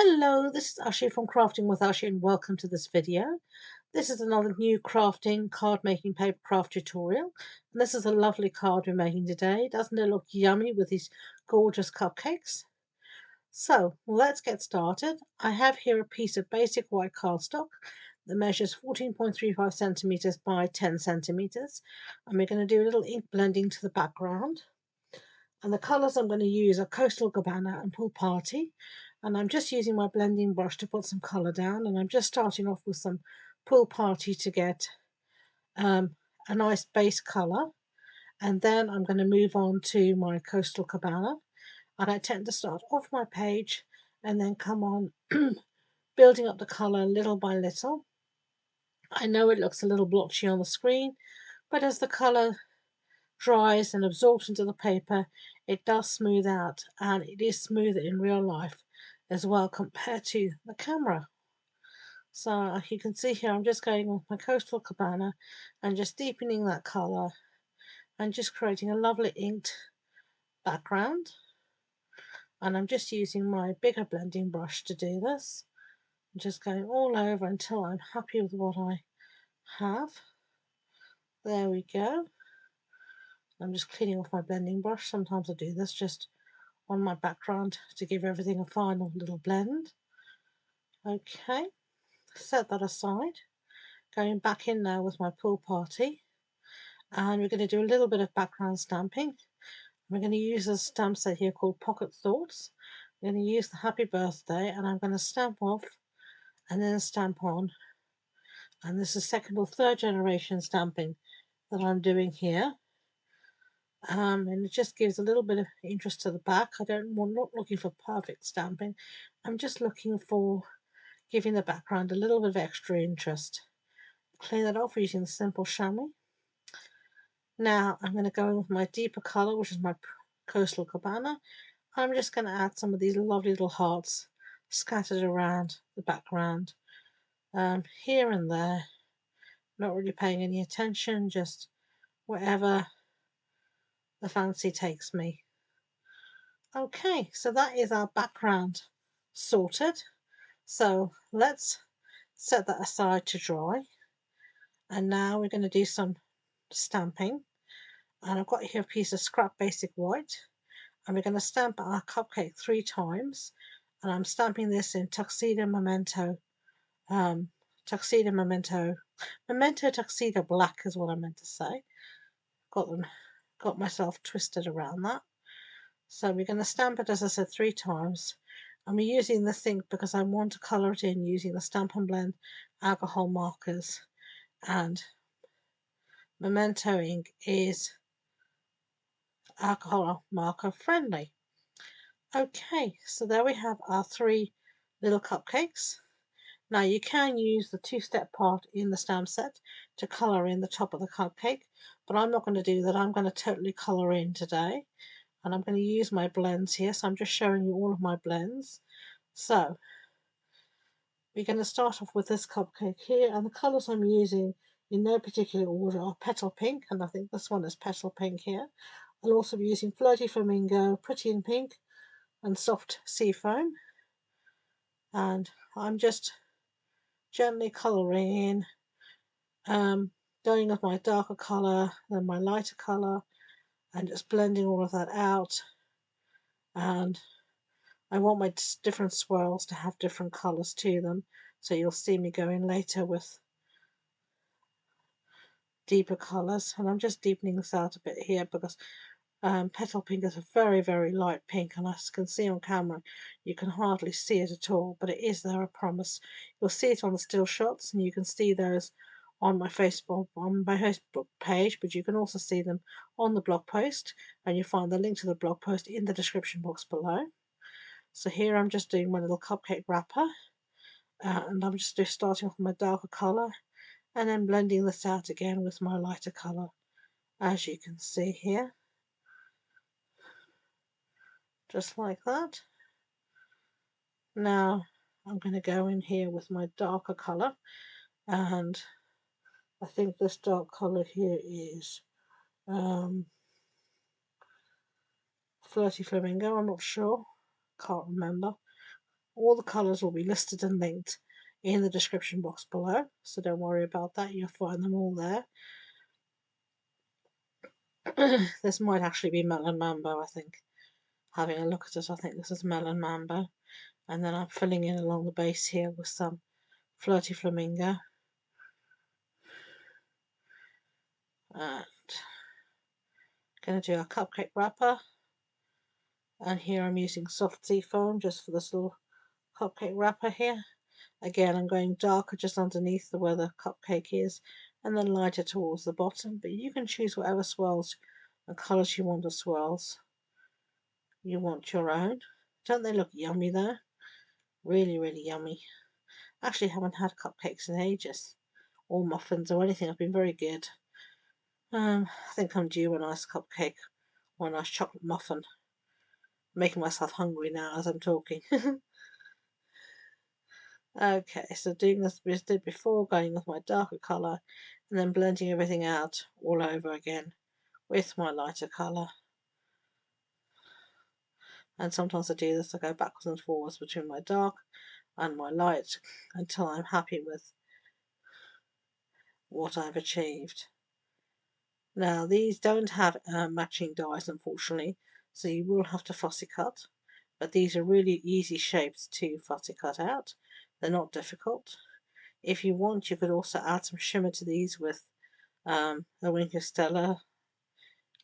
Hello, this is Ashee from Crafting with Ashee and welcome to this video. This is another new crafting card making paper craft tutorial. And this is a lovely card we're making today. Doesn't it look yummy with these gorgeous cupcakes? So let's get started. I have here a piece of basic white cardstock that measures 14.35 centimeters by 10 centimeters. And we're going to do a little ink blending to the background. And the colours I'm going to use are Coastal Cabana and Pool Party. And I'm just using my blending brush to put some colour down. And I'm just starting off with some Pool Party to get a nice base colour. And then I'm going to move on to my Coastal Cabana. And I tend to start off my page and then come on building up the colour little by little. I know it looks a little blotchy on the screen, but as the colour dries and absorbs into the paper, it does smooth out, and it is smoother in real life as well compared to the camera. So you can see here I'm just going with my Coastal Cabana and just deepening that colour and just creating a lovely inked background. And I'm just using my bigger blending brush to do this. I'm just going all over until I'm happy with what I have. There we go. I'm just cleaning off my blending brush. Sometimes I do this just on my background to give everything a final little blend. Okay, set that aside. Going back in now with my Pool Party, and we're going to do a little bit of background stamping. We're going to use a stamp set here called Pocket Thoughts. I'm going to use the Happy Birthday, and I'm going to stamp off and then stamp on. And this is second or third generation stamping that I'm doing here. And it just gives a little bit of interest to the back. I'm not looking for perfect stamping. I'm just looking for giving the background a little bit of extra interest. Clean that off using the simple chamois. Now I'm going to go in with my deeper colour, which is my Coastal Cabana. I'm just going to add some of these lovely little hearts scattered around the background, here and there. Not really paying any attention, just wherever the fancy takes me. Okay, so that is our background sorted. So let's set that aside to dry. And now we're going to do some stamping. And I've got here a piece of scrap basic white. And we're going to stamp our cupcake 3 times. And I'm stamping this in Tuxedo Memento. Memento Tuxedo Black is what I meant to say. Got myself twisted around that. So we're going to stamp it, as I said, 3 times. I'm using this ink because I want to colour it in using the Stampin' Blend alcohol markers. And Memento ink is alcohol marker friendly. Okay, so there we have our 3 little cupcakes. Now you can use the 2-step part in the stamp set to colour in the top of the cupcake, but I'm not going to do that. I'm going to totally colour in today. And I'm going to use my blends here, so I'm just showing you all of my blends. So we're going to start off with this cupcake here, and the colours I'm using in no particular order are Petal Pink, and I think this one is Petal Pink here. I'll also be using Flirty Flamingo, Pretty in Pink, and Soft Seafoam. And I'm just gently colouring in, going with my darker colour, then my lighter colour, and just blending all of that out. And I want my different swirls to have different colours to them, so you'll see me go in later with deeper colours. And I'm just deepening this out a bit here because Petal Pink is a very, very light pink, and as you can see on camera, you can hardly see it at all, but it is there, I promise. You'll see it on the still shots, and you can see those on my Facebook page, but you can also see them on the blog post, and you'll find the link to the blog post in the description box below. So here I'm just doing my little cupcake wrapper, and I'm just starting off with my darker colour and then blending this out again with my lighter colour, as you can see here, just like that. Now I'm going to go in here with my darker colour, and I think this dark colour here is Flirty Flamingo, I'm not sure, can't remember. All the colours will be listed and linked in the description box below, so don't worry about that, you'll find them all there. This might actually be Melon Mambo, I think. Having a look at it, I think this is Melon Mambo. And then I'm filling in along the base here with some Flirty Flamingo. And going to do a cupcake wrapper. And here I'm using soft sea foam just for this little cupcake wrapper here. Again, I'm going darker just underneath where the cupcake is, and then lighter towards the bottom. But you can choose whatever swirls and colours you want as swirls. You want your own. Don't they look yummy though? Really, really yummy. Actually, haven't had cupcakes in ages, or muffins or anything. I've been very good. I think I'm due a nice cupcake or a nice chocolate muffin. I'm making myself hungry now as I'm talking. Okay, so doing this as I did before, going with my darker colour and then blending everything out all over again with my lighter colour. And sometimes I do this, I go backwards and forwards between my dark and my light until I'm happy with what I've achieved. Now these don't have matching dies, unfortunately, so you will have to fussy cut, but these are really easy shapes to fussy cut out. They're not difficult. If you want, you could also add some shimmer to these with a Wink of Stella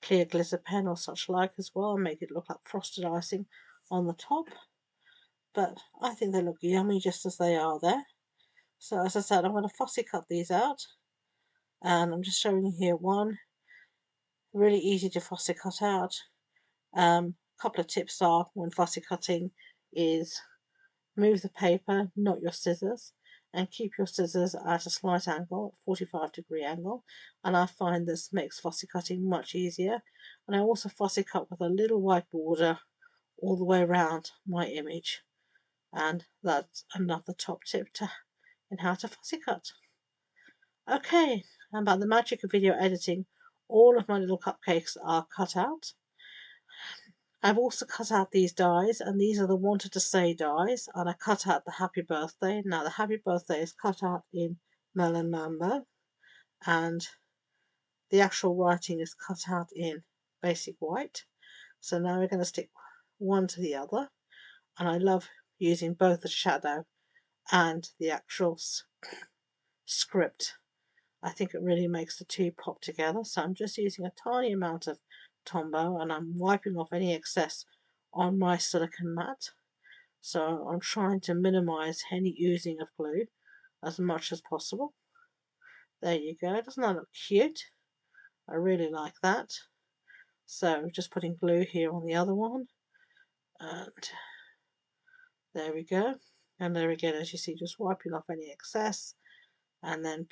clear glitter pen or such like as well, and make it look like frosted icing on the top. But I think they look yummy just as they are there. So as I said, I'm going to fussy cut these out, and I'm just showing you here one really easy to fussy cut out. Couple of tips are when fussy cutting is move the paper, not your scissors, and keep your scissors at a slight angle, 45-degree angle, and I find this makes fussy cutting much easier. And I also fussy cut with a little white border all the way around my image, and that's another top tip in how to fussy cut. Okay, and by the magic of video editing, all of my little cupcakes are cut out. I've also cut out these dies, and these are the wanted to say dies, and I cut out the happy birthday. Now the happy birthday is cut out in Melon Mambo, and the actual writing is cut out in basic white. So now we're going to stick one to the other, and I love using both the shadow and the actual script. I think it really makes the two pop together. So I'm just using a tiny amount of Tombow, and I'm wiping off any excess on my silicone mat. So I'm trying to minimize any oozing of glue as much as possible. There you go. Doesn't that look cute? I really like that. So just putting glue here on the other one, and there we go. And there again, as you see, just wiping off any excess and then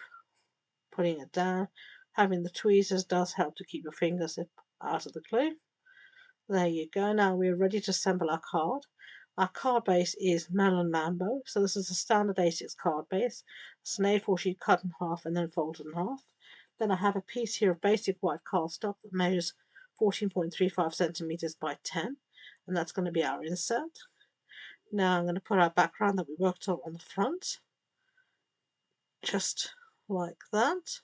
putting it down. Having the tweezers does help to keep your fingers out of the glue. There you go. Now we're ready to assemble our card. Our card base is Melon Mambo. So this is a standard A6 card base. It's an A4 sheet cut in half and then folded in half. Then I have a piece here of basic white cardstock that measures 14.35 centimeters by 10. And that's going to be our insert. Now I'm going to put our background that we worked on the front. Just like that.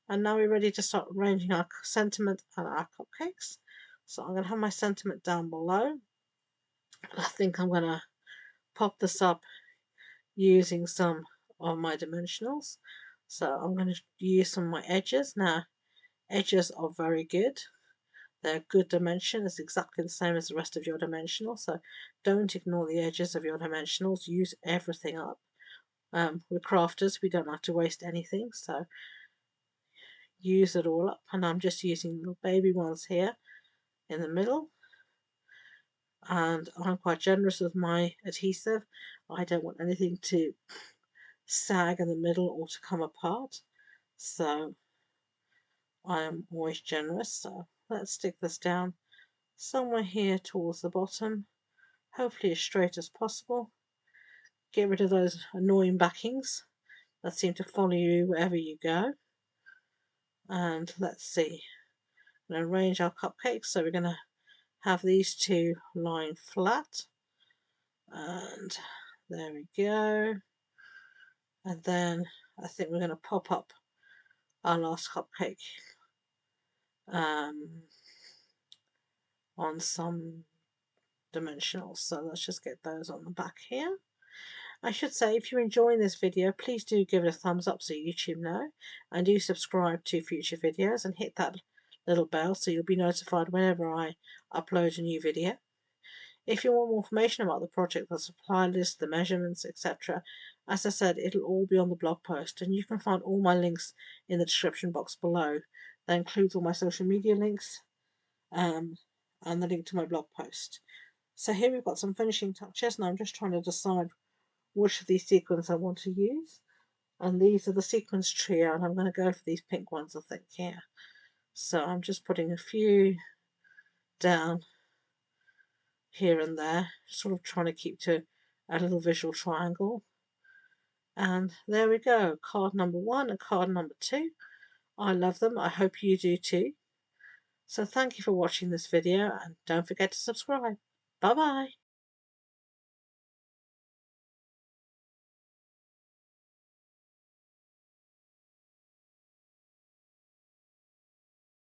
And now we're ready to start arranging our sentiment and our cupcakes. So I'm going to have my sentiment down below. I think I'm going to pop this up using some of my dimensionals. So I'm going to use some of my edges. Now, edges are very good. They're good dimension. It's exactly the same as the rest of your dimensional. So don't ignore the edges of your dimensionals. Use everything up. We're crafters. We don't like to waste anything. So use it all up. And I'm just using little baby ones here in the middle. And I'm quite generous with my adhesive. I don't want anything to sag in the middle or to come apart, so I am always generous. So let's stick this down somewhere here towards the bottom, hopefully as straight as possible. Get rid of those annoying backings that seem to follow you wherever you go. And let's see, I'm going to arrange our cupcakes. So we're going to have these two lying flat, and There we go. And then I think we're going to pop up our last cupcake on some dimensionals. So let's just get those on the back here. I should say, if you're enjoying this video, please do give it a thumbs up so YouTube know, and do subscribe to future videos and hit that little bell so you'll be notified whenever I upload a new video. If you want more information about the project, the supply list, the measurements, etc., as I said, it'll all be on the blog post, and you can find all my links in the description box below. That includes all my social media links and the link to my blog post. So here we've got some finishing touches, and I'm just trying to decide which of these sequins I want to use. And these are the sequins trio, and I'm going to go for these pink ones, I think, here. So I'm just putting a few down here and there, sort of trying to keep to a little visual triangle. And there we go, card number 1 and card number 2. I love them. I hope you do too. So thank you for watching this video, and don't forget to subscribe. Bye bye.